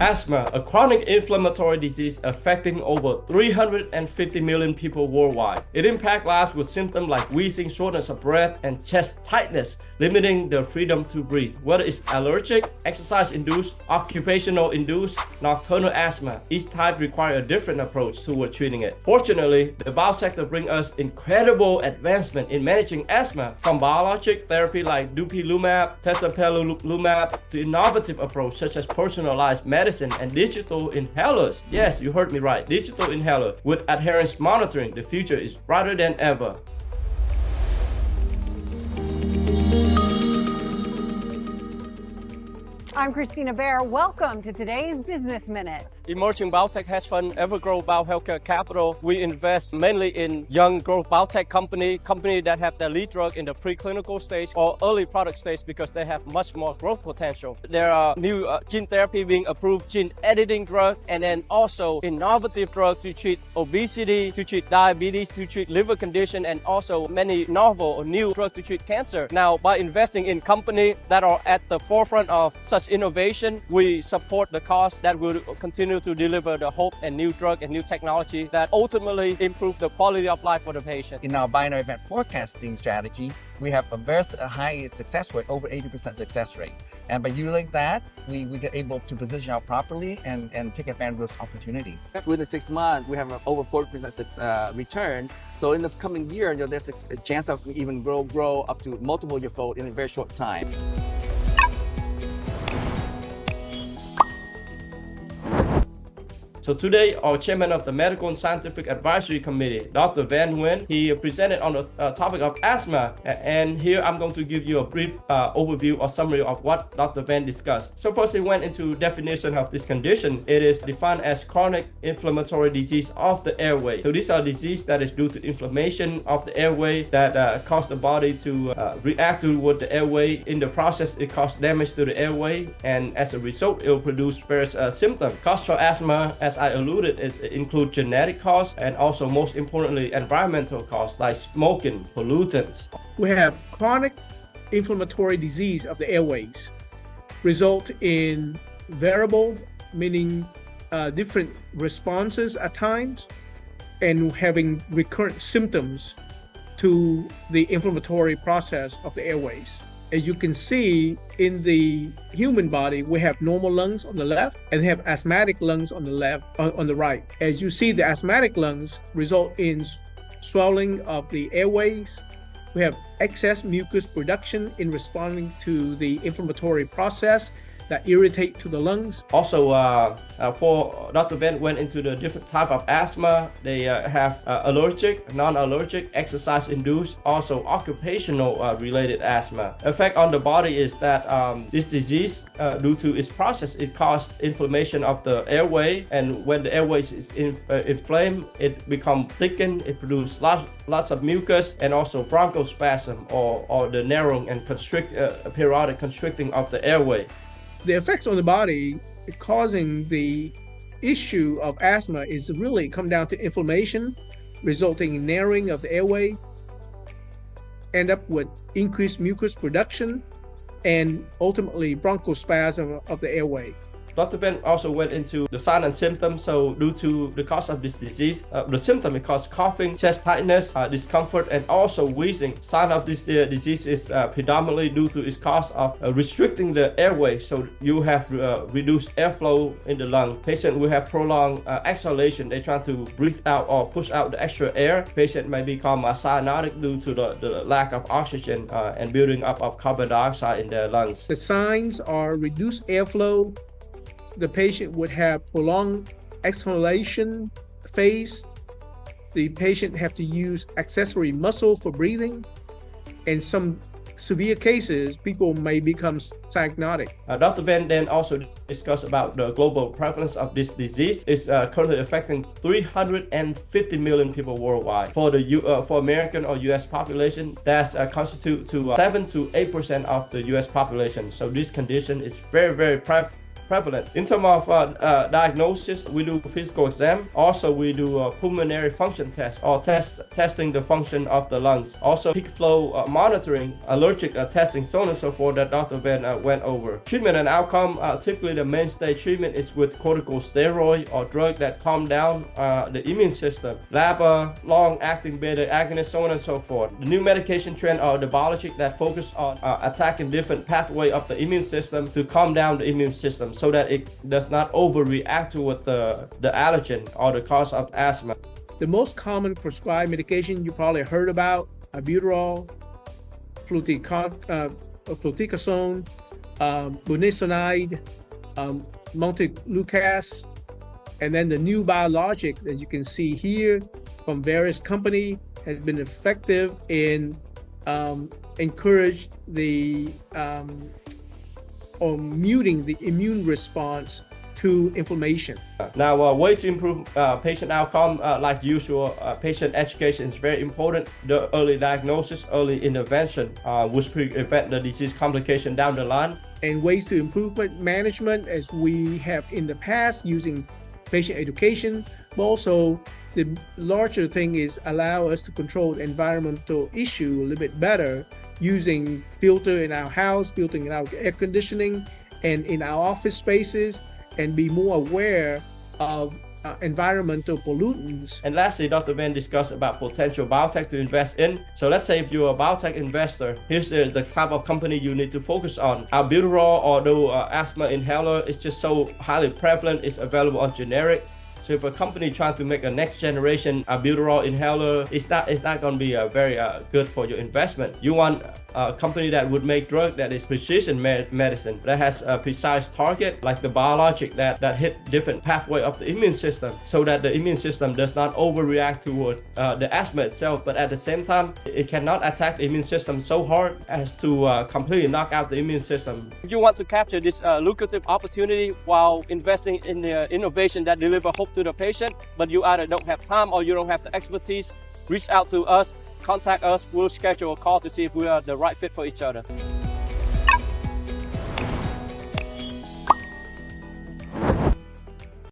Asthma, a chronic inflammatory disease affecting over 350 million people worldwide. It impacts lives with symptoms like wheezing, shortness of breath, and chest tightness, limiting their freedom to breathe. Whether it's allergic, exercise-induced, occupational-induced, nocturnal asthma, each type requires a different approach toward treating it. Fortunately, the biosector brings us incredible advancement in managing asthma, from biologic therapy like Dupilumab, Tezepelumab, to innovative approach such as personalized medicine and digital inhalers. Yes, you heard me right, digital inhaler. With adherence monitoring, the future is brighter than ever. I'm Christina Bear. Welcome to today's Business Minute. Emerging biotech hedge fund Evergrowth Biohealthcare Capital. We invest mainly in young growth biotech company that have their lead drug in the preclinical stage or early product stage because they have much more growth potential. There are new gene therapy being approved, gene editing drug, and then also innovative drugs to treat obesity, to treat diabetes, to treat liver condition, and also many novel or new drugs to treat cancer. Now, by investing in companies that are at the forefront of such innovation, we support the cause that will continue to deliver the hope and new drug and new technology that ultimately improve the quality of life for the patient. In our binary event forecasting strategy, we have a very high success rate, over 80% success rate. And by using that, we get able to position out properly and take advantage of those opportunities. Within 6 months, we have over 40% return. So in the coming year, there's a chance of even grow up to multiple year-fold in a very short time. So today, our chairman of the Medical and Scientific Advisory Committee, Dr. Van Nguyen, he presented on the topic of asthma. And here I'm going to give you a brief overview or summary of what Dr. Van discussed. So first, he went into definition of this condition. It is defined as chronic inflammatory disease of the airway. So these are disease that is due to inflammation of the airway that cause the body to react with the airway. In the process, it causes damage to the airway, and as a result, it will produce various symptoms. Cause for asthma, as I alluded, include genetic cause and also, most importantly, environmental cause like smoking, pollutants. We have chronic inflammatory disease of the airways, result in variable, meaning different responses at times, and having recurrent symptoms to the inflammatory process of the airways. As you can see, in the human body, we have normal lungs on the left and have asthmatic lungs on the left, on the right. As you see, the asthmatic lungs result in swelling of the airways. We have excess mucus production in responding to the inflammatory process that irritate to the lungs. Also, for Dr. Van went into the different type of asthma. They have allergic, non-allergic, exercise-induced, also occupational related asthma. Effect on the body is that this disease, due to its process, it causes inflammation of the airway, and when the airway is inflamed, it becomes thickened, it produces lots of mucus, and also bronchospasm or the narrowing and periodic constricting of the airway. The effects on the body causing the issue of asthma is really come down to inflammation, resulting in narrowing of the airway, end up with increased mucus production, and ultimately bronchospasm of the airway. Dr. Ben also went into the sign and symptoms. So due to the cause of this disease, the symptom, it causes coughing, chest tightness, discomfort, and also wheezing. Sign of this disease is predominantly due to its cause of restricting the airway. So you have reduced airflow in the lung. Patient will have prolonged exhalation. They try to breathe out or push out the extra air. Patient may become cyanotic due to the lack of oxygen and building up of carbon dioxide in their lungs. The signs are reduced airflow. The patient would have prolonged exhalation phase. The patient have to use accessory muscle for breathing. In some severe cases, people may become cyanotic. Dr. Van then also discussed about the global prevalence of this disease. It's currently affecting 350 million people worldwide. For the for American or U.S. population, that's constitute to 7 to 8% of the U.S. population. So this condition is very, very prevalent. In terms of diagnosis, we do physical exam. Also, we do a pulmonary function test, or testing the function of the lungs. Also, peak flow monitoring, allergic testing, so on and so forth that Dr. Van went over. Treatment and outcome, typically the mainstay treatment is with corticosteroid or drug that calm down the immune system. LABA, long-acting beta agonists, so on and so forth. The new medication trend are the Biologic that focus on attacking different pathway of the immune system to calm down the immune system so that it does not overreact to what the allergen or the cause of asthma. The most common prescribed medication you probably heard about: albuterol, fluticasone, budesonide, montelukast, and then the new Biologic that you can see here from various companies has been effective in encourage the or muting the immune response to inflammation. Now, a way to improve patient outcome, like usual, patient education is very important. The early diagnosis, early intervention, which prevent the disease complication down the line. And ways to improvement management, as we have in the past, using patient education, but also the larger thing is allow us to control the environmental issue a little bit better, using filter in our house, filter in our air conditioning, and in our office spaces, and be more aware of environmental pollutants. And lastly, Dr. Van discussed about potential biotech to invest in. So let's say if you're a biotech investor, here's the type of company you need to focus on. Albuterol, although asthma inhaler is just so highly prevalent, it's available on generic. So if a company trying to make a next generation albuterol inhaler, it's not going to be very good for your investment. You want a company that would make drug that is precision medicine, that has a precise target, like the Biologic that hit different pathway of the immune system, so that the immune system does not overreact toward the asthma itself, but at the same time, it cannot attack the immune system so hard as to completely knock out the immune system. If you want to capture this lucrative opportunity while investing in the innovation that deliver hope to the patient, but you either don't have time or you don't have the expertise, reach out to us, contact us, we'll schedule a call to see if we are the right fit for each other.